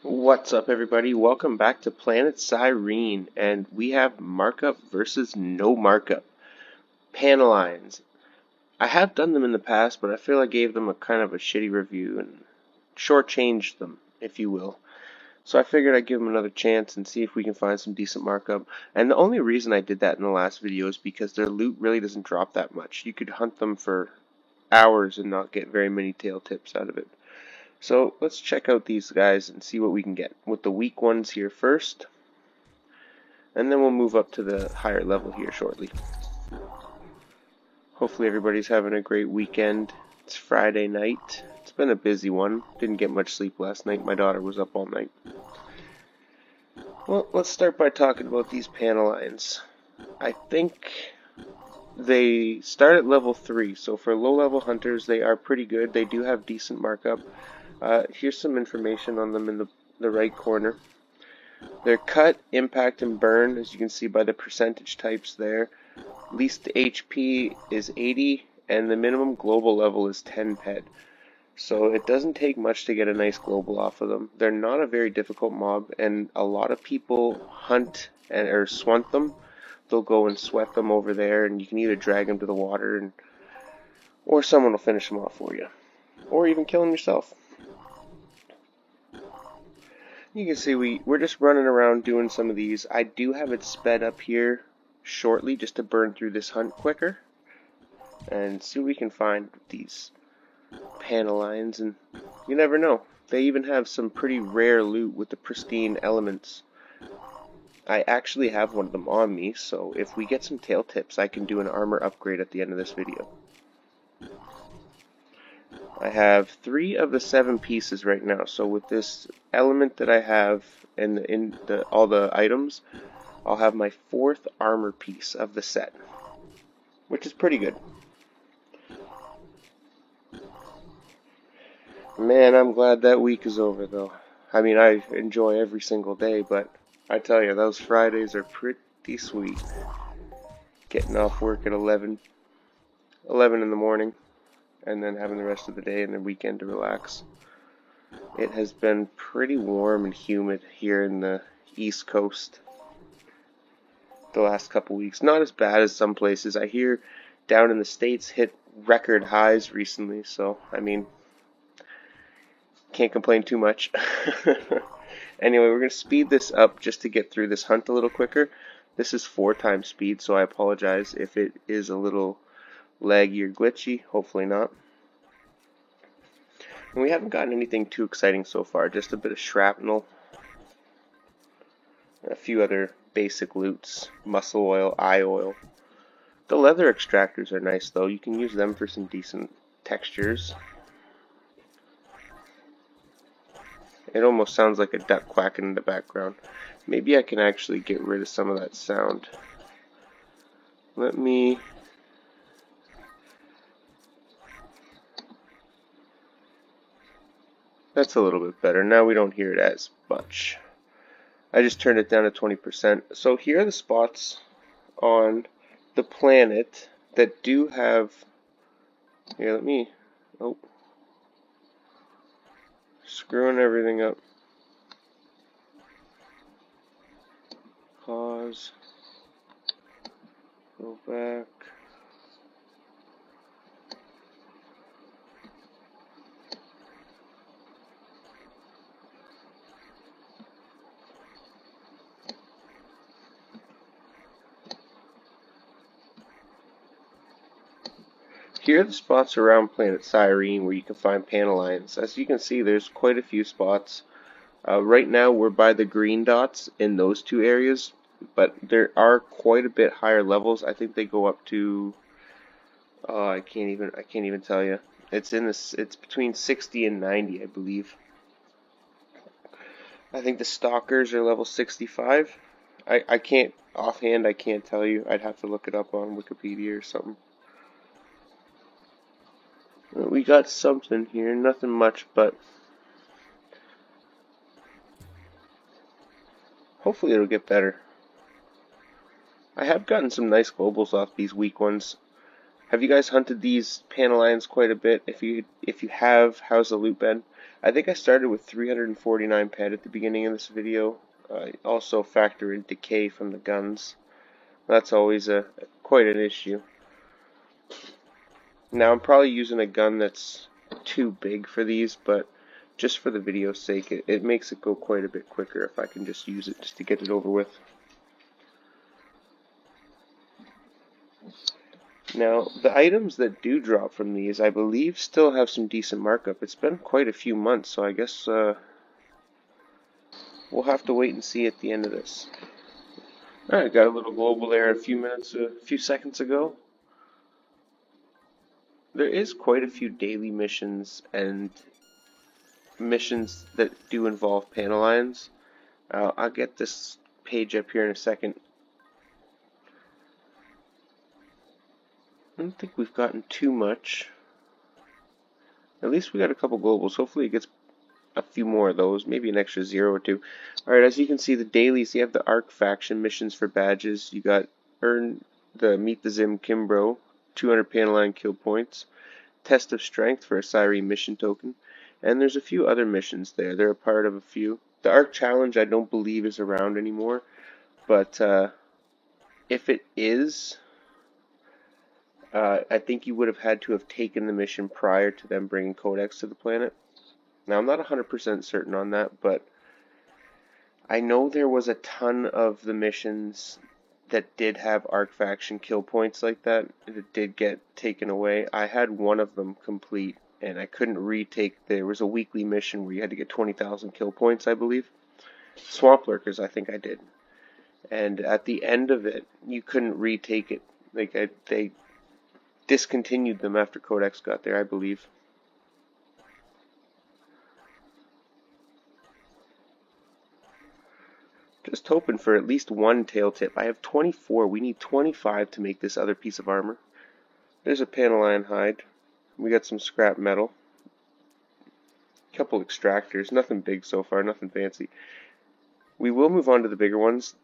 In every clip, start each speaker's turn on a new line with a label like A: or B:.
A: What's up, everybody? Welcome back to Planet Cyrene, and we have markup versus no markup. Panelines. I have done them in the past, but I feel I gave them a kind of a shitty review and shortchanged them, if you will. So I figured I'd give them another chance and see if we can find some decent markup. And the only reason I did that in the last video is because their loot really doesn't drop that much. You could hunt them for hours and not get very many tail tips out of it. So let's check out these guys and see what we can get with the weak ones here first, and then we'll move up to the higher level here shortly. Hopefully everybody's having a great weekend. It's Friday night. It's been a busy one. Didn't get much sleep last night. My daughter was up all night. Well, let's start by talking about these Panelines. I think they start at level 3, so for low-level hunters they are pretty good. They do have decent markup. Here's some information on them in the right corner. Their cut, impact, and burn, as you can see by the percentage types there. Least HP is 80, and the minimum global level is 10 ped. So it doesn't take much to get a nice global off of them. They're not a very difficult mob, and a lot of people hunt or swunt them. They'll go and sweat them over there, and you can either drag them to the water, or someone will finish them off for you. Or even kill them yourself. You can see we're just running around doing some of these. I do have it sped up here shortly just to burn through this hunt quicker and see what we can find with these Panelines, and you never know. They even have some pretty rare loot with the pristine elements. I actually have one of them on me, so if we get some tail tips I can do an armor upgrade at the end of this video. I have 3 of the 7 pieces right now, so with this element that I have in all the items, I'll have my 4th armor piece of the set, which is pretty good. Man, I'm glad that week is over, though. I mean, I enjoy every single day, but I tell you, those Fridays are pretty sweet. Getting off work at 11 in the morning, and then having the rest of the day and the weekend to relax. It has been pretty warm and humid here in the East Coast the last couple weeks. Not as bad as some places. I hear down in the States hit record highs recently, so I mean, can't complain too much. Anyway, we're going to speed this up just to get through this hunt a little quicker. This is 4 times speed, so I apologize if it is a little laggy or glitchy. Hopefully not. And we haven't gotten anything too exciting so far, just a bit of shrapnel, a few other basic loots, muscle oil, eye oil. The leather extractors are nice though, you can use them for some decent textures. It almost sounds like a duck quacking in the background. Maybe I can actually get rid of some of that sound. That's a little bit better. Now we don't hear it as much. I just turned it down to 20%. So here are the spots on the planet that do have... Here, screwing everything up. Pause. Go back. Here are the spots around Planet Cyrene where you can find Panelines. As you can see, there's quite a few spots. Right now we're by the green dots in those 2 areas, but there are quite a bit higher levels. I think they go up to I can't even tell you. It's between 60 and 90, I believe. I think the stalkers are level 65. I can't offhand, I can't tell you. I'd have to look it up on Wikipedia or something. We got something here, nothing much, but hopefully it'll get better. I have gotten some nice globals off these weak ones. Have you guys hunted these Panalions quite a bit? If you have, how's the loot been? I think I started with 349 ped at the beginning of this video. Also factor in decay from the guns. That's always quite an issue. Now I'm probably using a gun that's too big for these, but just for the video's sake, it makes it go quite a bit quicker if I can just use it just to get it over with. Now, the items that do drop from these, I believe, still have some decent markup. It's been quite a few months, so I guess we'll have to wait and see at the end of this. Alright, got a little global there a few seconds ago. There is quite a few daily missions and missions that do involve Panalions. I'll get this page up here in a second. I don't think we've gotten too much. At least we got a couple globals. Hopefully it gets a few more of those, maybe an extra 0 or 2. Alright, as you can see, the dailies, you have the ARC faction missions for badges. You got earn the Meet the Zim Kimbro, 200 Panaline kill points, Test of Strength for a Cyrene mission token, and there's a few other missions there. They're a part of a few. The ARC challenge I don't believe is around anymore, but if it is, I think you would have had to have taken the mission prior to them bringing Codex to the planet. Now, I'm not 100% certain on that, but I know there was a ton of the missions that did have ARC faction kill points like that did get taken away. I had one of them complete, and I couldn't retake. There was a weekly mission where you had to get 20,000 kill points, I believe. Swamp Lurkers, I think I did. And at the end of it, you couldn't retake it. Like, they discontinued them after Codex got there, I believe. Just hoping for at least one tail tip. I have 24. We need 25 to make this other piece of armor. There's a Panalion hide. We got some scrap metal. A couple extractors. Nothing big so far. Nothing fancy. We will move on to the bigger ones.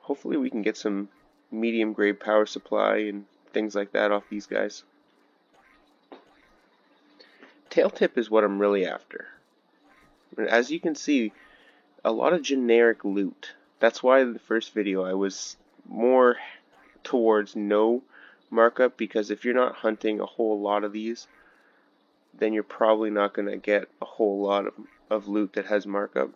A: Hopefully we can get some medium grade power supply and things like that off these guys. Tail tip is what I'm really after. As you can see, a lot of generic loot. That's why in the first video I was more towards no markup, because if you're not hunting a whole lot of these, then you're probably not going to get a whole lot of loot that has markup.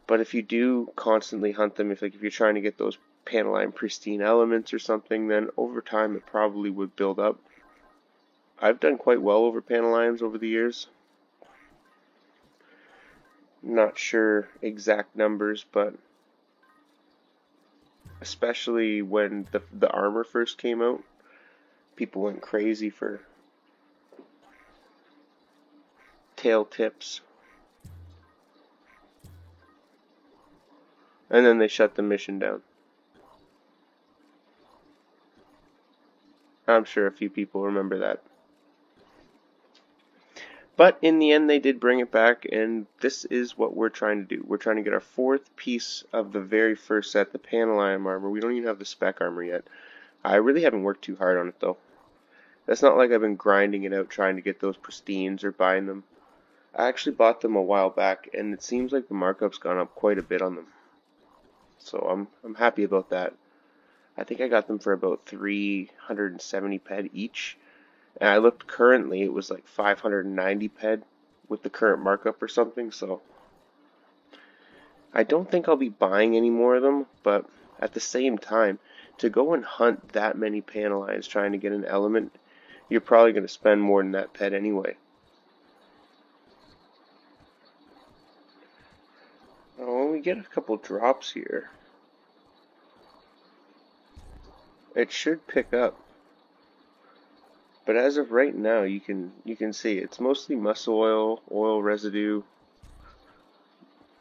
A: But if you do constantly hunt them, if you're trying to get those Panaline pristine elements or something, then over time it probably would build up. I've done quite well over Panalions over the years. Not sure exact numbers, but especially when the armor first came out, people went crazy for tail tips. And then they shut the mission down. I'm sure a few people remember that. But in the end, they did bring it back, and this is what we're trying to do. We're trying to get our fourth piece of the very first set, the Panalion armor. We don't even have the spec armor yet. I really haven't worked too hard on it, though. That's not like I've been grinding it out trying to get those pristines or buying them. I actually bought them a while back, and it seems like the markup's gone up quite a bit on them. So I'm happy about that. I think I got them for about 370 ped each. And I looked currently, it was like 590 ped with the current markup or something, so I don't think I'll be buying any more of them, but at the same time, to go and hunt that many Panalions trying to get an element, you're probably going to spend more than that ped anyway. Now, when we get a couple drops here, it should pick up. But as of right now, you can see it's mostly muscle oil residue,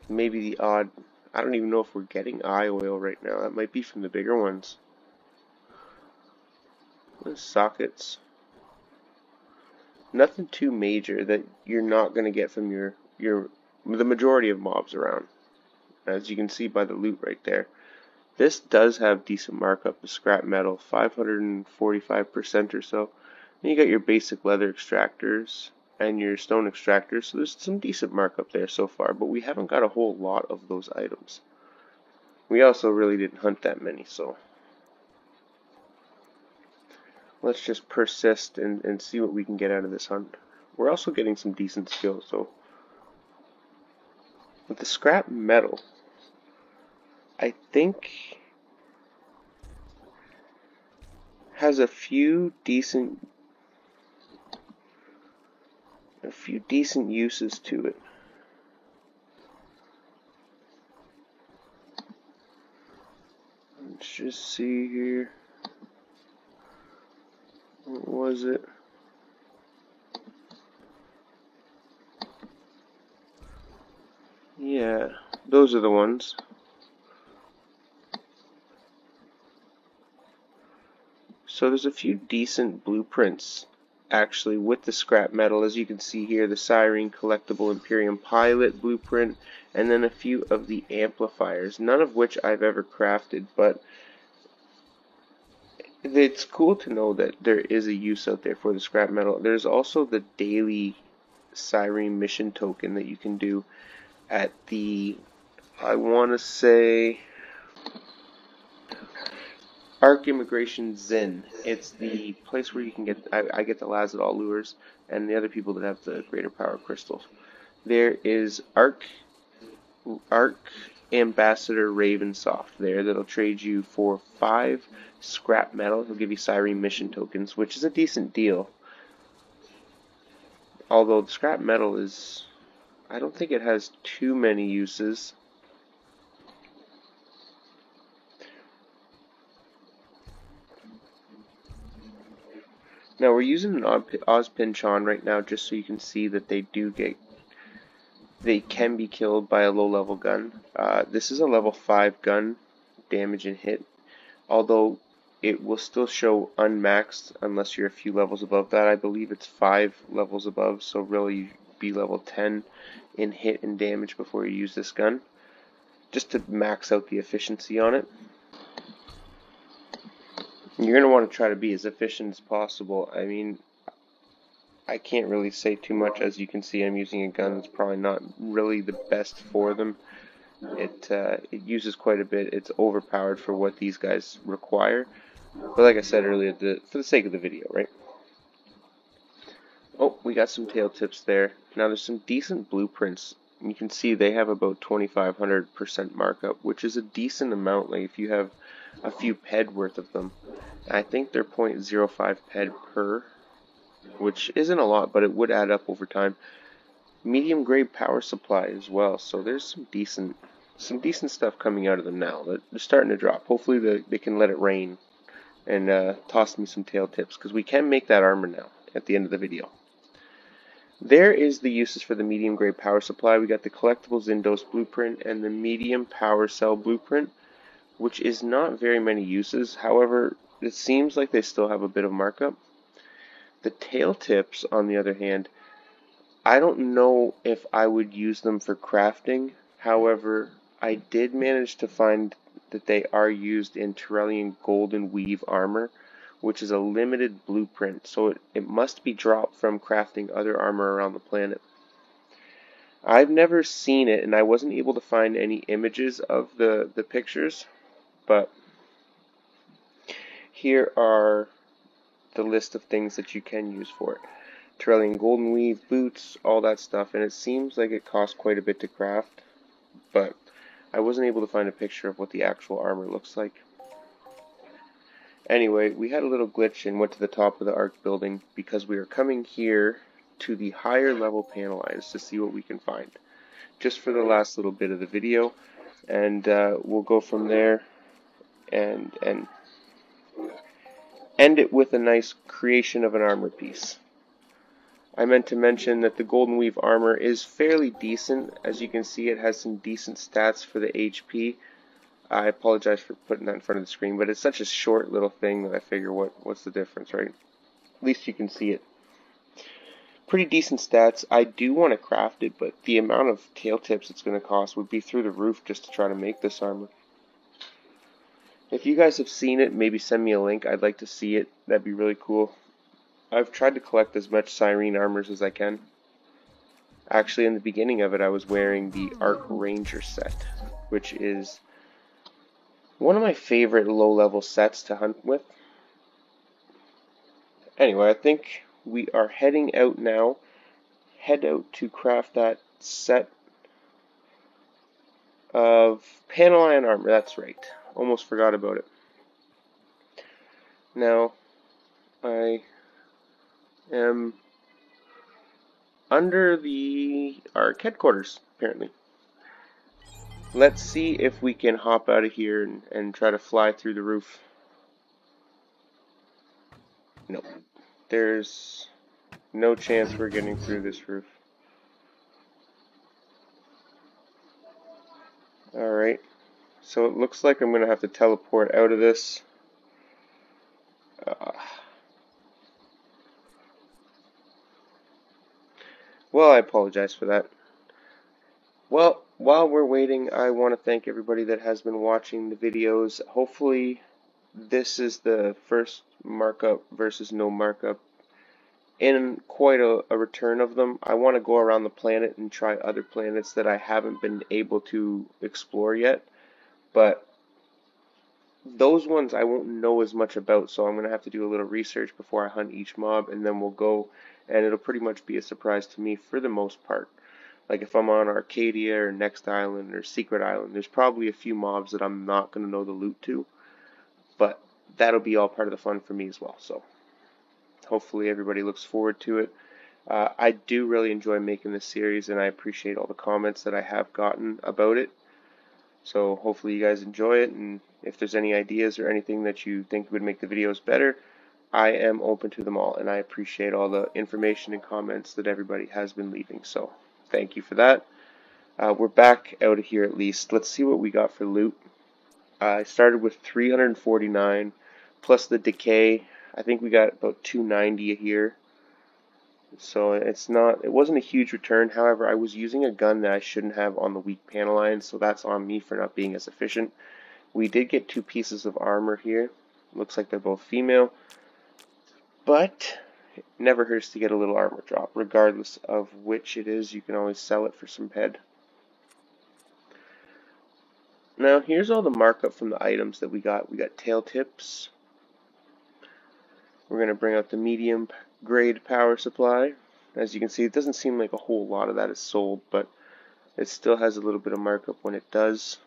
A: maybe the odd. I don't even know if we're getting eye oil right now. That might be from the bigger ones. Sockets. Nothing too major that you're not going to get from the majority of mobs around. As you can see by the loot right there. This does have decent markup. The scrap metal, 545% or so. Then you got your basic leather extractors and your stone extractors, so there's some decent markup there so far, but we haven't got a whole lot of those items. We also really didn't hunt that many, so let's just persist and see what we can get out of this hunt. We're also getting some decent skills, so with the scrap metal, I think has a few decent uses to it. Let's just see here. What was it? Yeah, those are the ones. So there's a few decent blueprints actually with the scrap metal. As you can see here, the Cyrene Collectible Imperium Pilot blueprint, and then a few of the amplifiers, none of which I've ever crafted, but it's cool to know that there is a use out there for the scrap metal. There's also the daily Cyrene mission token that you can do at the, I want to say, Ark Immigration Zen. It's the place where you can get, I get the Lazadol lures, and the other people that have the greater power crystals. There is Ark Ambassador Ravensoft there that'll trade you for 5 scrap metal. He'll give you Cyrene mission tokens, which is a decent deal. Although the scrap metal is, I don't think it has too many uses. Now we're using an Ozpin Chon right now just so you can see that they can be killed by a low level gun. This is a level 5 gun, damage and hit, although it will still show unmaxed unless you're a few levels above that. I believe it's 5 levels above, so really you'd be level 10 in hit and damage before you use this gun, just to max out the efficiency on it. You're going to want to try to be as efficient as possible. I mean, I can't really say too much. As you can see, I'm using a gun that's probably not really the best for them. It uses quite a bit. It's overpowered for what these guys require. But like I said earlier, for the sake of the video, right? Oh, we got some tail tips there. Now there's some decent blueprints. You can see they have about 2,500% markup, which is a decent amount. Like if you have a few ped worth of them. I think they're 0.05 ped per, which isn't a lot, but it would add up over time. Medium grade power supply as well, so there's some decent stuff coming out of them now. They're starting to drop. Hopefully they can let it rain and toss me some tail tips, because we can make that armor now at the end of the video. There is the uses for the medium grade power supply. We got the collectible Zindos blueprint and the medium power cell blueprint, which is not very many uses. However, it seems like they still have a bit of markup. The tail tips, on the other hand, I don't know if I would use them for crafting. However, I did manage to find that they are used in Tyrellian Golden Weave armor, which is a limited blueprint, so it must be dropped from crafting other armor around the planet. I've never seen it, and I wasn't able to find any images of the pictures, but here are the list of things that you can use for it. Tyrellian Golden Weave, boots, all that stuff, and it seems like it costs quite a bit to craft, but I wasn't able to find a picture of what the actual armor looks like. Anyway, we had a little glitch and went to the top of the Ark building because we are coming here to the higher level panel lines to see what we can find, just for the last little bit of the video, and we'll go from there and end it with a nice creation of an armor piece. I meant to mention that the Golden Weave armor is fairly decent. As you can see, it has some decent stats for the HP. I apologize for putting that in front of the screen, but it's such a short little thing that I figure what's the difference, right? At least you can see it. Pretty decent stats. I do want to craft it, but the amount of tail tips it's going to cost would be through the roof just to try to make this armor. If you guys have seen it, maybe send me a link. I'd like to see it. That'd be really cool. I've tried to collect as much Cyrene armors as I can. Actually, in the beginning of it, I was wearing the Arc Ranger set, which is one of my favorite low-level sets to hunt with. Anyway, I think we are heading out now. Head out to craft that set of panel iron armor. That's right. Almost forgot about it. Now, I am under the ARC headquarters, apparently. Let's see if we can hop out of here and try to fly through the roof. Nope. There's no chance we're getting through this roof. Alright. So it looks like I'm going to have to teleport out of this. Well, I apologize for that. Well, while we're waiting, I want to thank everybody that has been watching the videos. Hopefully, this is the first markup versus no markup in quite a return of them. I want to go around the planet and try other planets that I haven't been able to explore yet, but those ones I won't know as much about, so I'm going to have to do a little research before I hunt each mob, and then we'll go, and it'll pretty much be a surprise to me for the most part. Like if I'm on Arcadia or Next Island or Secret Island, there's probably a few mobs that I'm not going to know the loot to, but that'll be all part of the fun for me as well, so hopefully everybody looks forward to it. I do really enjoy making this series, and I appreciate all the comments that I have gotten about it. So hopefully you guys enjoy it, and if there's any ideas or anything that you think would make the videos better, I am open to them all, and I appreciate all the information and comments that everybody has been leaving. So thank you for that. We're back out of here at least. Let's see what we got for loot. I started with 349 plus the decay. I think we got about 290 here. So it wasn't a huge return. However, I was using a gun that I shouldn't have on the weak panel line, so that's on me for not being as efficient. We did get 2 pieces of armor here. Looks like they're both female. But it never hurts to get a little armor drop. Regardless of which it is, you can always sell it for some ped. Now, here's all the markup from the items that we got. We got tail tips. We're going to bring out the medium grade power supply. As you can see, it doesn't seem like a whole lot of that is sold, but it still has a little bit of markup when it does.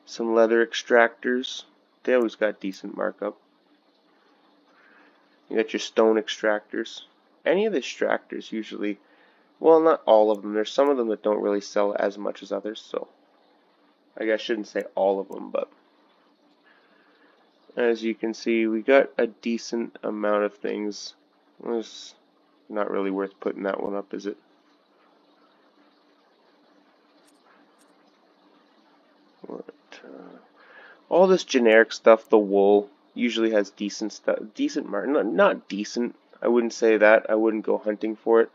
A: Some leather extractors. They always got decent markup. You got your stone extractors. Any of the extractors usually, well, not all of them. There's some of them that don't really sell as much as others, so I guess I shouldn't say all of them, but as you can see, we got a decent amount of things. It's not really worth putting that one up, is it? All this generic stuff, the wool, usually has decent stuff, decent margin. Not decent, I wouldn't say that. I wouldn't go hunting for it,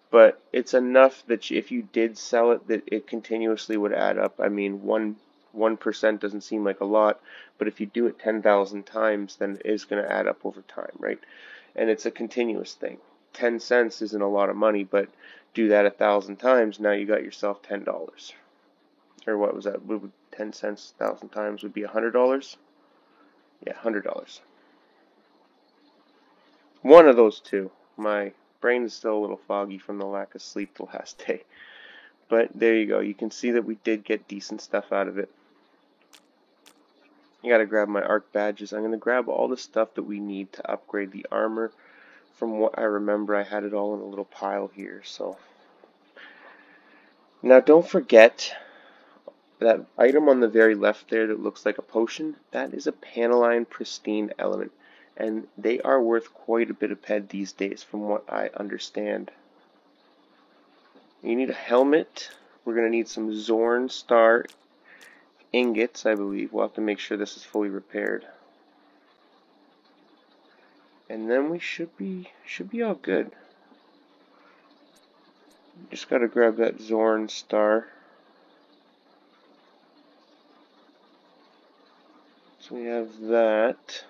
A: but it's enough that if you did sell it, that it continuously would add up. I mean, 1% doesn't seem like a lot, but if you do it 10,000 times, then it is going to add up over time, right? And it's a continuous thing. 10 cents isn't a lot of money, but do that 1,000 times, now you got yourself $10. Or what was that? 10 cents 1,000 times would be $100. Yeah, $100. One of those two. My brain is still a little foggy from the lack of sleep the last day. But there you go. You can see that we did get decent stuff out of it. I gotta grab my ARC badges. I'm gonna grab all the stuff that we need to upgrade the armor. From what I remember, I had it all in a little pile here. So now don't forget that item on the very left there that looks like a potion. That is a Paneline Pristine element, and they are worth quite a bit of ped these days, from what I understand. You need a helmet. We're gonna need some Zorn Star ingots, I believe. We'll have to make sure this is fully repaired. And then we should be all good. Just gotta grab that Zorn Star. So we have that.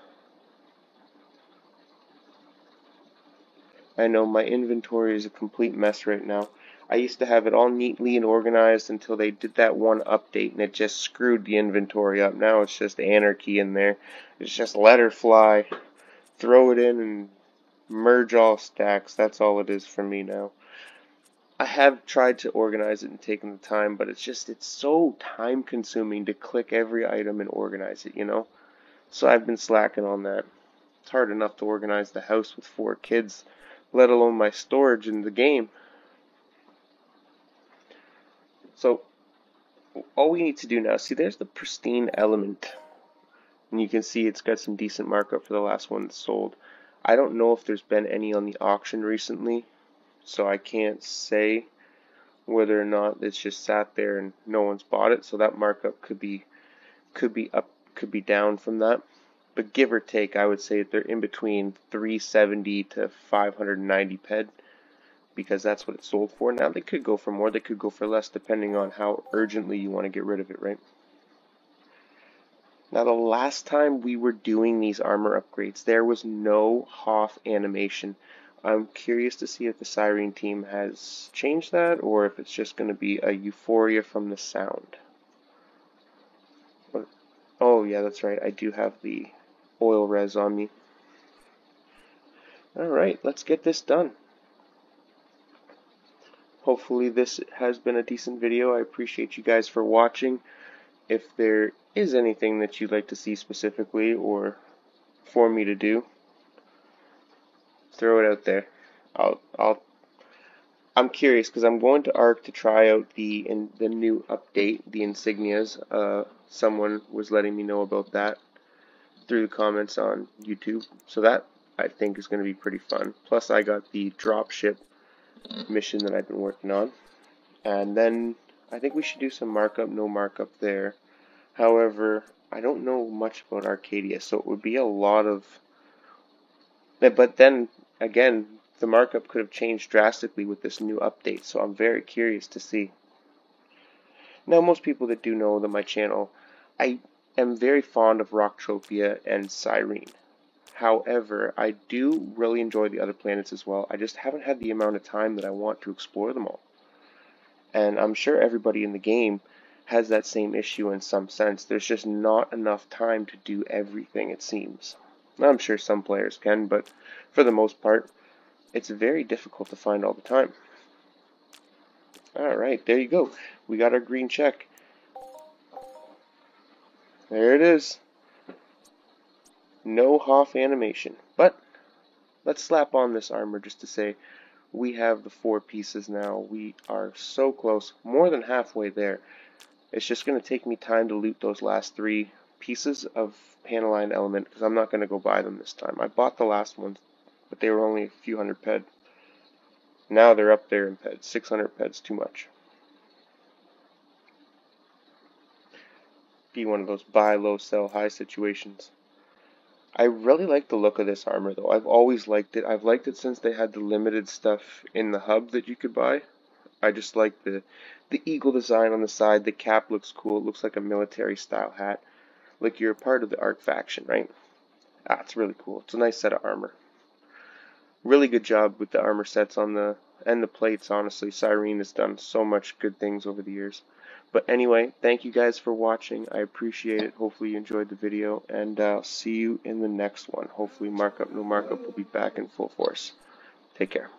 A: I know my inventory is a complete mess right now. I used to have it all neatly and organized until they did that one update and it just screwed the inventory up. Now it's just anarchy in there. It's just let her fly, throw it in and merge all stacks. That's all it is for me now. I have tried to organize it and taken the time, but it's so time consuming to click every item and organize it, you know? So I've been slacking on that. It's hard enough to organize the house with 4 kids, let alone my storage in the game. So all we need to do now, see there's the pristine element. And you can see it's got some decent markup for the last one that's sold. I don't know if there's been any on the auction recently, so I can't say whether or not it's just sat there and no one's bought it. So that markup could be up, could be down from that. But give or take, I would say they're in between 370 to 590 ped, because that's what it sold for. Now they could go for more, they could go for less, depending on how urgently you want to get rid of it, right? Now the last time we were doing these armor upgrades, there was no Hoth animation. I'm curious to see if the Cyrene team has changed that, or if it's just going to be a euphoria from the sound. Oh yeah, that's right, I do have the oil res on me. Alright, let's get this done. Hopefully this has been a decent video. I appreciate you guys for watching. If there is anything that you'd like to see specifically or for me to do, throw it out there. I'm curious because I'm going to ARK to try out the new update, the insignias. Someone was letting me know about that through the comments on YouTube, so that I think is going to be pretty fun. Plus I got the dropship mission that I've been working on, and then I think we should do some markup, no markup there. However, I don't know much about Arcadia, so it would be a lot of, but then again, the markup could have changed drastically with this new update, so I'm very curious to see. Now, most people that do know that my channel, I am very fond of Rocktropia and Cyrene. However, I do really enjoy the other planets as well. I just haven't had the amount of time that I want to explore them all. And I'm sure everybody in the game has that same issue in some sense. There's just not enough time to do everything, it seems. I'm sure some players can, but for the most part, it's very difficult to find all the time. Alright, there you go. We got our green check. There it is. No Hoth animation. But let's slap on this armor just to say we have the 4 pieces now. We are so close, more than halfway there. It's just going to take me time to loot those last 3 pieces of Paneline element, because I'm not going to go buy them this time. I bought the last ones, but they were only a few hundred ped. Now they're up there in ped. 600 ped's too much. Be one of those buy low, sell high situations. I really like the look of this armor though. I've always liked it. I've liked it since they had the limited stuff in the hub that you could buy. I just like the eagle design on the side. The cap looks cool. It looks like a military style hat. Like you're a part of the ARK faction, right? It's really cool. It's a nice set of armor. Really good job with the armor sets on the plates, honestly. Cyrene has done so much good things over the years. But anyway, thank you guys for watching. I appreciate it. Hopefully you enjoyed the video, and I'll see you in the next one. Hopefully Markup No Markup will be back in full force. Take care.